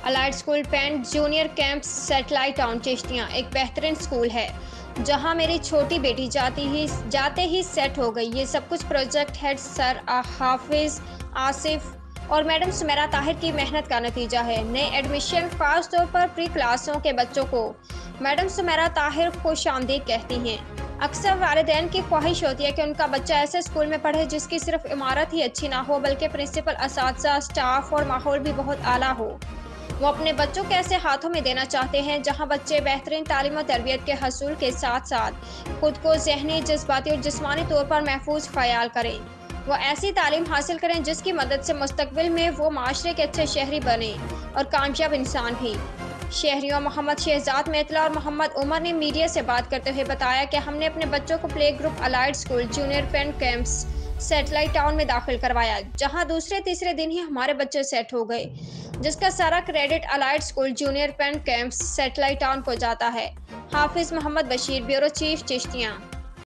Allied School پینٹ Junior Camp Satellite Town Chishtian ایک بہترین اسکول ہے جہاں میری چھوٹی بیٹی جاتے ہی سیٹ ہو گئی۔ یہ سب کچھ پروجیکٹ ہیڈ سر حافظ آصف اور میڈم سمیرہ طاہر کی محنت کا نتیجہ ہے۔ نئے ایڈمیشن خاص طور پر پری کلاسوں کے بچوں کو میڈم سمیرہ طاہر خوش آمدید کہتی ہیں۔ اکثر والدین کی خواہش ہوتی ہے کہ ان کا بچہ ایسے اسکول میں پڑھے جس کی صرف عمارت ہی اچھی نہ ہو بلکہ پرنسپل، اساتذہ، اسٹاف اور ماحول بھی بہت اعلیٰ ہو۔ وہ اپنے بچوں کو ایسے ہاتھوں میں دینا چاہتے ہیں جہاں بچے بہترین تعلیم و تربیت کے حصول کے ساتھ ساتھ خود کو ذہنی، جذباتی اور جسمانی طور پر محفوظ خیال کریں۔ وہ ایسی تعلیم حاصل کریں جس کی مدد سے مستقبل میں وہ معاشرے کے اچھے شہری بنیں اور کامیاب انسان بھی۔ شہریوں محمد شہزاد میتلا اور محمد عمر نے میڈیا سے بات کرتے ہوئے بتایا کہ ہم نے اپنے بچوں کو play group Allied School Junior پینٹ کیمپس سیٹلائٹ ٹاؤن میں داخل کروایا، جہاں دوسرے تیسرے دن ہی ہمارے بچے سیٹ ہو گئے، جس کا سارا کریڈٹ الائٹ اسکول جونیئر پینٹ کیمپس سیٹلائٹ ٹاؤن کو جاتا ہے۔ Hafiz Muhammad Bashir, bureau chief, Chishtian.